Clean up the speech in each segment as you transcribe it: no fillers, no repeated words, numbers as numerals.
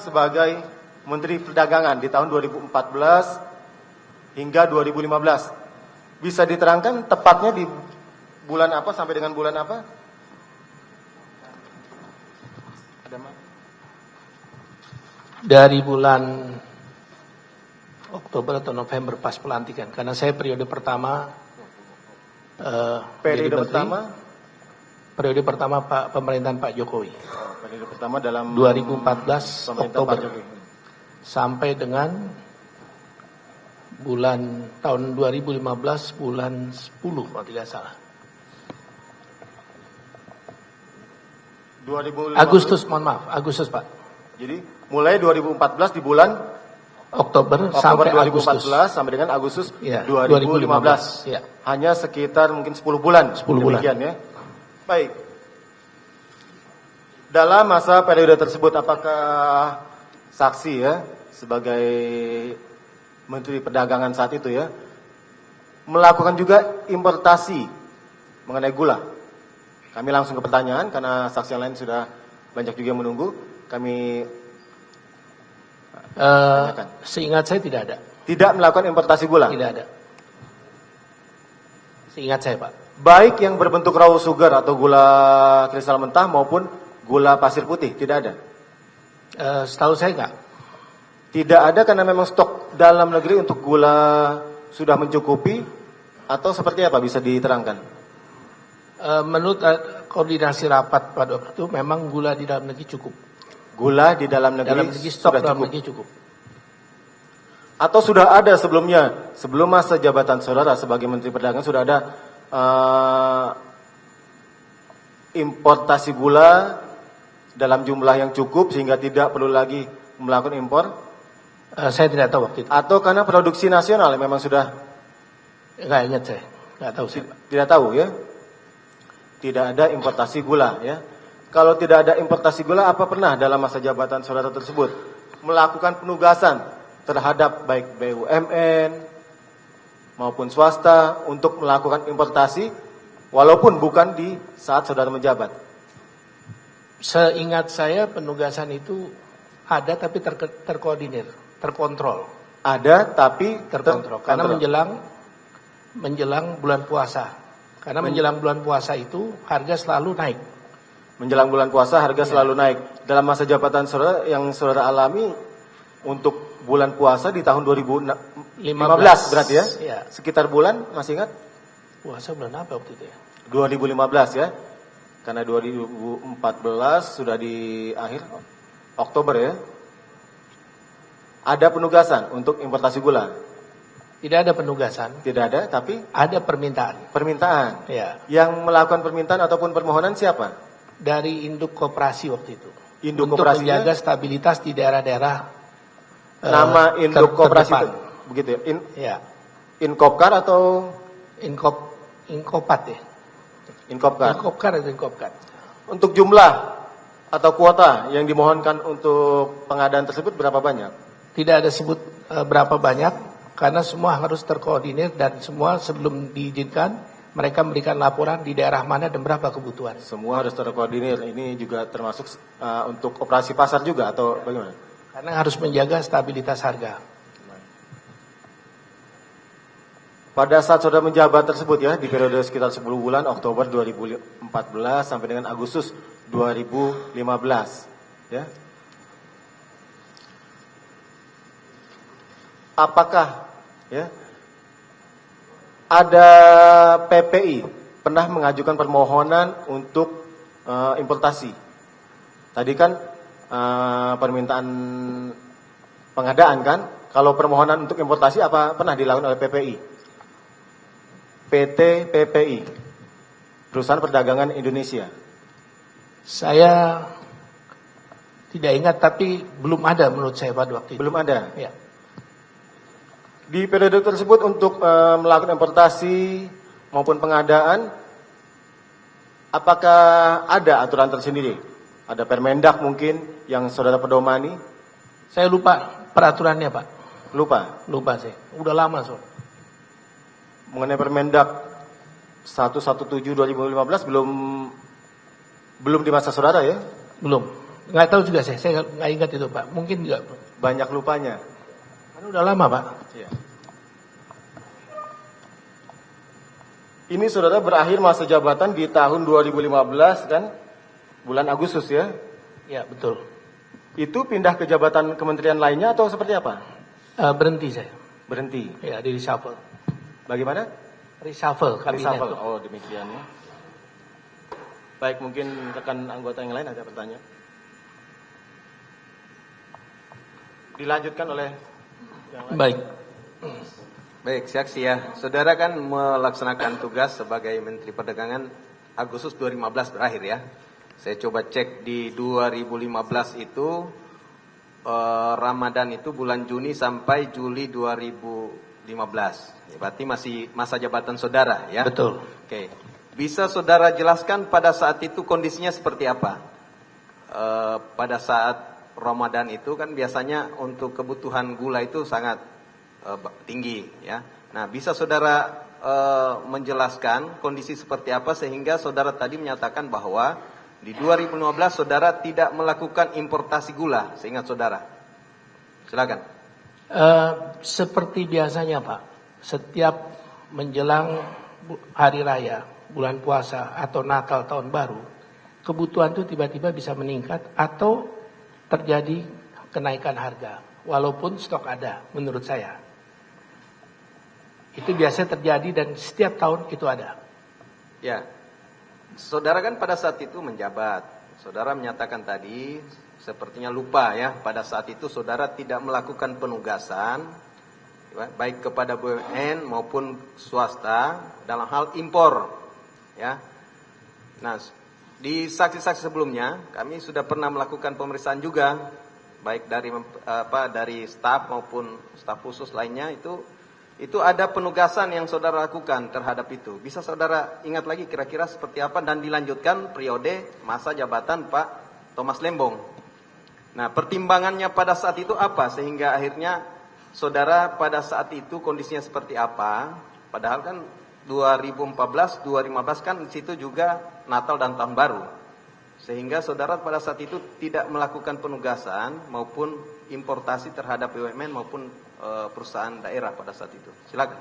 sebagai Menteri Perdagangan di tahun 2014 hingga 2015. Bisa diterangkan tepatnya di bulan apa sampai dengan bulan apa? Dari bulan Oktober atau November pas pelantikan, karena saya periode pertama periode pertama pemerintahan Pak Jokowi. Periode pertama dalam 2014 Oktober sampai dengan bulan tahun 2015 bulan 10 kalau tidak salah. 2015. Agustus Pak. Jadi mulai 2014 di bulan Oktober sampai 2014 Agustus. sampai dengan Agustus Ya, 2015. Ya. Hanya sekitar mungkin 10 bulan. 10 bulan. Demikian ya. Baik. Dalam masa periode tersebut apakah saksi ya sebagai Menteri Perdagangan saat itu ya melakukan juga importasi mengenai gula? Kami langsung ke pertanyaan karena saksi yang lain sudah banyak juga yang menunggu. Kami seingat saya tidak ada. tidak melakukan importasi gula. Tidak ada. Seingat saya Pak. Baik yang berbentuk raw sugar atau gula kristal mentah maupun gula pasir putih, tidak ada. Setahu saya enggak. Tidak ada karena memang stok dalam negeri untuk gula sudah mencukupi atau seperti apa bisa diterangkan? Menurut koordinasi rapat pada waktu itu memang gula di dalam negeri cukup. Gula di dalam negeri stok sudah dalam cukup. negeri cukup. Atau sudah ada sebelumnya, sebelum masa jabatan saudara sebagai Menteri Perdagangan sudah ada importasi gula dalam jumlah yang cukup sehingga tidak perlu lagi melakukan impor? Saya tidak tahu waktu itu. Atau karena produksi nasional memang sudah? Enggak ingat saya. Enggak tahu saya. Tidak tahu ya? Tidak ada importasi gula ya. Kalau tidak ada importasi gula, apa pernah dalam masa jabatan saudara tersebut melakukan penugasan terhadap baik BUMN maupun swasta untuk melakukan importasi walaupun bukan di saat saudara menjabat? Seingat saya penugasan itu ada tapi terkoordinir, terkontrol. Ada tapi terkontrol. Karena menjelang bulan puasa. Karena menjelang bulan puasa itu harga selalu naik. Menjelang bulan puasa harga selalu naik. Dalam masa jabatan saudara yang saudara alami untuk bulan puasa di tahun 2015 berarti ya? Ya. Sekitar bulan masih ingat? Puasa bulan apa waktu itu ya? 2015 ya. Karena 2014 sudah di akhir Oktober ya. Ada penugasan untuk importasi gula? Tidak ada penugasan. Tidak ada, tapi ada permintaan. Permintaan. Ya. Yang melakukan permintaan ataupun permohonan siapa? Dari induk koperasi waktu itu. Induk untuk koperasinya? menjaga stabilitas di daerah-daerah. Nama induk koperasi itu begitu ya? Ya. Inkopkar atau Inkopat ya? Inkopkar. Inkopkar atau Inkopkar. Untuk jumlah atau kuota yang dimohonkan untuk pengadaan tersebut berapa banyak? Tidak ada sebut berapa banyak karena semua harus terkoordinir dan semua sebelum diizinkan mereka memberikan laporan di daerah mana dan berapa kebutuhan. Semua harus terkoordinir. Ini juga termasuk untuk operasi pasar juga atau bagaimana? Karena harus menjaga stabilitas harga. Pada saat saudara menjabat tersebut ya, di periode sekitar 10 bulan, Oktober 2014 sampai dengan Agustus 2015. Ya. Apakah ya ada PPI pernah mengajukan permohonan untuk importasi? Tadi kan permintaan pengadaan kan? Kalau permohonan untuk importasi apa pernah dilakukan oleh PPI? PT PPI, Perusahaan Perdagangan Indonesia. Saya tidak ingat tapi belum ada menurut saya pada waktu itu. Belum ada. Ya. Di periode tersebut untuk melakukan importasi maupun pengadaan, apakah ada aturan tersendiri? Ada Permendak mungkin yang saudara pedomani? Saya lupa peraturannya Pak. Lupa saya. Udah lama soalnya. Mengenai Permendak 117/2015 belum di masa saudara ya? Belum. Nggak tahu juga saya nggak ingat itu Pak. Mungkin juga. Banyak lupanya. Karena udah lama Pak. Iya. Ini saudara berakhir masa jabatan di tahun 2015 kan, bulan Agustus ya. Ya betul. Itu pindah ke jabatan kementerian lainnya atau seperti apa? Berhenti saya. Berhenti. Ya di reshuffle. Bagaimana? Reshuffle kabinet. Reshuffle. Oh demikian ya. Baik, mungkin rekan anggota yang lain ada pertanyaan. Dilanjutkan oleh yang lain. Baik. Baik, saksi ya. Saudara kan melaksanakan tugas sebagai Menteri Perdagangan Agustus 2015 berakhir ya. Saya coba cek di 2015 itu Ramadan itu bulan Juni sampai Juli 2015. Ya, berarti masih masa jabatan saudara ya. Betul. Oke. Bisa saudara jelaskan pada saat itu kondisinya seperti apa? Pada saat Ramadan itu kan biasanya untuk kebutuhan gula itu sangat tinggi ya. Nah, bisa saudara menjelaskan kondisi seperti apa sehingga saudara tadi menyatakan bahwa di 2015 saudara tidak melakukan importasi gula, seingat saudara. Silakan. Seperti biasanya Pak, setiap menjelang hari raya, bulan puasa atau Natal tahun baru, kebutuhan itu tiba-tiba bisa meningkat atau terjadi kenaikan harga, walaupun stok ada, menurut saya. Itu biasa terjadi dan setiap tahun itu ada. Ya, saudara kan pada saat itu menjabat. Saudara menyatakan tadi, sepertinya lupa ya, pada saat itu saudara tidak melakukan penugasan, baik kepada BUMN maupun swasta dalam hal impor. Ya, nah di saksi-saksi sebelumnya kami sudah pernah melakukan pemeriksaan juga, baik dari staf maupun staf khusus lainnya itu ada penugasan yang saudara lakukan terhadap itu. Bisa saudara ingat lagi kira-kira seperti apa dan dilanjutkan periode masa jabatan Pak Thomas Lembong. Nah, pertimbangannya pada saat itu apa sehingga akhirnya saudara pada saat itu kondisinya seperti apa? Padahal kan 2014, 2015 kan di situ juga Natal dan Tahun Baru. Sehingga saudara pada saat itu tidak melakukan penugasan maupun importasi terhadap BUMN maupun perusahaan daerah pada saat itu. Silakan.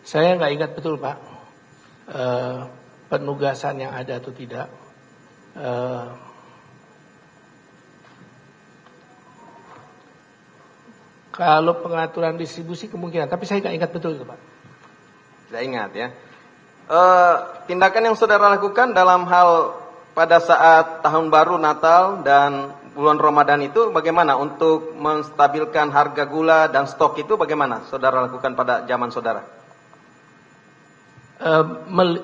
Saya nggak ingat betul Pak, penugasan yang ada atau tidak. Kalau pengaturan distribusi kemungkinan, tapi saya nggak ingat betul itu Pak. Tidak ingat ya. Tindakan yang saudara lakukan dalam hal pada saat Tahun Baru, Natal dan bulan Ramadan itu bagaimana untuk menstabilkan harga gula dan stok itu bagaimana saudara lakukan pada zaman saudara?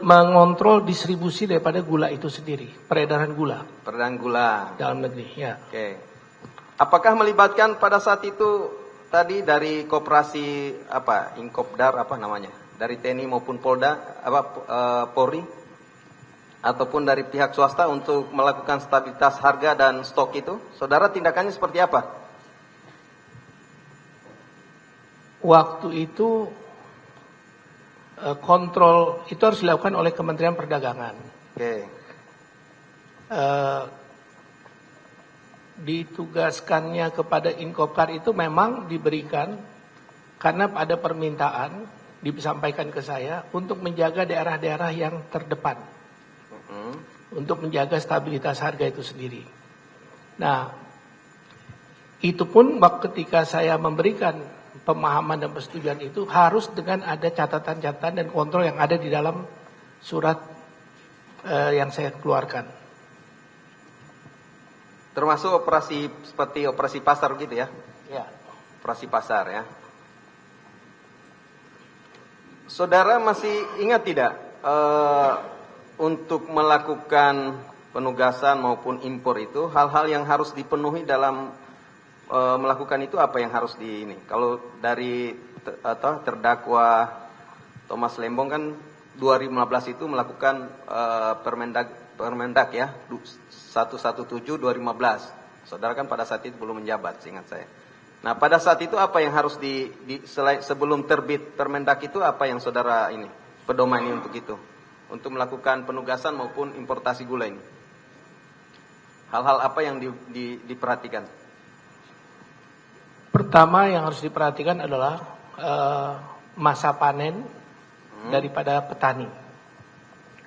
Mengontrol distribusi daripada gula itu sendiri, peredaran gula. Peredaran gula Dalam negeri, ya. Oke. Apakah melibatkan pada saat itu tadi dari koperasi Inkopdar namanya? Dari TNI maupun Polda Polri? Ataupun dari pihak swasta untuk melakukan stabilitas harga dan stok itu, saudara tindakannya seperti apa? Waktu itu kontrol itu harus dilakukan oleh Kementerian Perdagangan. Oke. Ditugaskannya kepada Inkopkar itu memang diberikan karena ada permintaan disampaikan ke saya untuk menjaga daerah-daerah yang terdepan. Untuk menjaga stabilitas harga itu sendiri. Nah, itu pun ketika saya memberikan pemahaman dan persetujuan itu harus dengan ada catatan-catatan dan kontrol yang ada di dalam surat yang saya keluarkan. Termasuk operasi seperti operasi pasar gitu ya? Ya. Operasi pasar ya. Saudara masih ingat tidak untuk melakukan penugasan maupun impor itu hal-hal yang harus dipenuhi dalam melakukan itu apa yang harus ini? Kalau dari terdakwa Thomas Lembong kan 2015 itu melakukan Permendag ya 117 2015. Saudara kan pada saat itu belum menjabat, seingat saya. Nah, pada saat itu apa yang harus sebelum terbit Permendag itu apa yang saudara ini pedomani untuk itu? Untuk melakukan penugasan maupun importasi gula ini. Hal-hal apa yang diperhatikan? Pertama yang harus diperhatikan adalah masa panen daripada petani.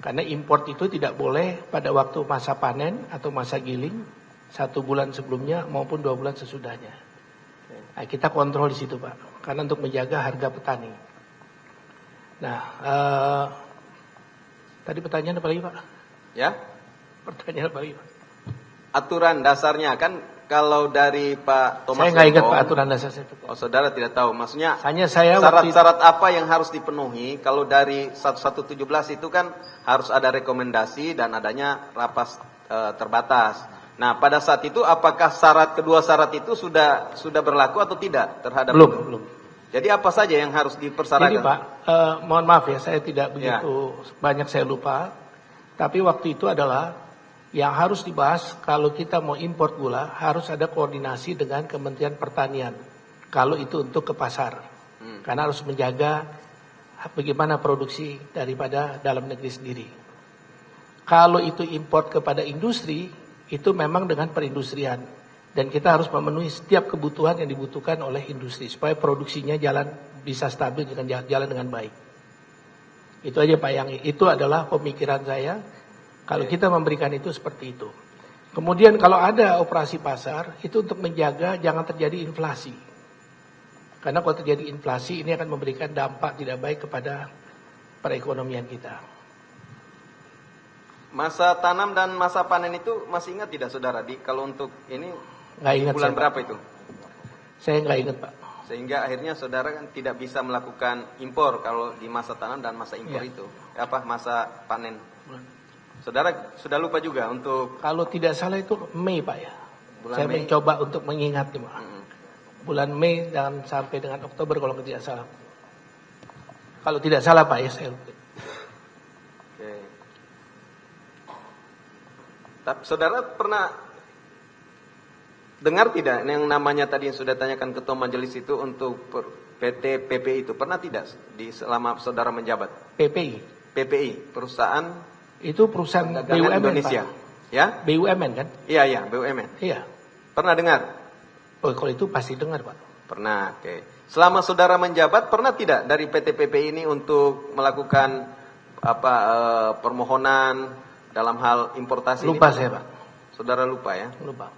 Karena import itu tidak boleh pada waktu masa panen atau masa giling 1 bulan sebelumnya maupun 2 bulan sesudahnya. Nah, kita kontrol di situ Pak, karena untuk menjaga harga petani. Nah, tadi pertanyaan apa lagi Pak? Ya, Pertanyaan apa lagi Pak? aturan dasarnya kan kalau dari Pak Thomas Saya nggak ingat Lempong, Pak aturan dasar saya. Oh, saudara tidak tahu. Maksudnya Hanya saya waktu itu, syarat-syarat apa yang harus dipenuhi? Kalau dari 1117 itu kan harus ada rekomendasi dan adanya rapas terbatas. Nah, pada saat itu apakah kedua syarat itu sudah berlaku atau tidak terhadap itu? belum. Jadi apa saja yang harus dipersyaratkan? Ini Pak, mohon maaf ya, saya tidak begitu banyak saya lupa. Tapi waktu itu adalah yang harus dibahas kalau kita mau import gula harus ada koordinasi dengan Kementerian Pertanian. Kalau itu untuk ke pasar, karena harus menjaga bagaimana produksi daripada dalam negeri sendiri. Kalau itu import kepada industri, itu memang dengan perindustrian. Dan kita harus memenuhi setiap kebutuhan yang dibutuhkan oleh industri supaya produksinya bisa stabil jalan dengan baik. Itu aja Pak, yang itu adalah pemikiran saya. Kalau kita memberikan itu seperti itu. Kemudian kalau ada operasi pasar, itu untuk menjaga jangan terjadi inflasi. Karena kalau terjadi inflasi, ini akan memberikan dampak tidak baik kepada perekonomian kita. Masa tanam dan masa panen itu masih ingat tidak saudara? Kalau untuk ini Nggak ingat bulan saya, berapa itu? Saya nggak ingat Pak. Sehingga akhirnya saudara kan tidak bisa melakukan impor kalau di masa tanam dan masa impor itu. Masa panen. Saudara sudah lupa juga untuk... Kalau tidak salah itu Mei Pak ya. Bulan Saya Mei. mencoba untuk mengingat Pak. Bulan Mei dan sampai dengan Oktober kalau tidak salah. Kalau tidak salah Pak ya saya lupa. Oke. Tapi saudara pernah dengar tidak yang namanya tadi yang sudah tanyakan ketua majelis itu untuk PT PPI itu? Pernah tidak selama saudara menjabat? PPI, perusahaan Itu perusahaan Perdagangan BUMN Indonesia. Pak. Ya? BUMN kan? Iya, BUMN. Iya. Pernah dengar? Oh, kalau itu pasti dengar Pak. Pernah, oke. Selama saudara menjabat, pernah tidak dari PT PPI ini untuk melakukan permohonan dalam hal importasi? Lupa ini? saya Pak. Saudara lupa ya? Lupa.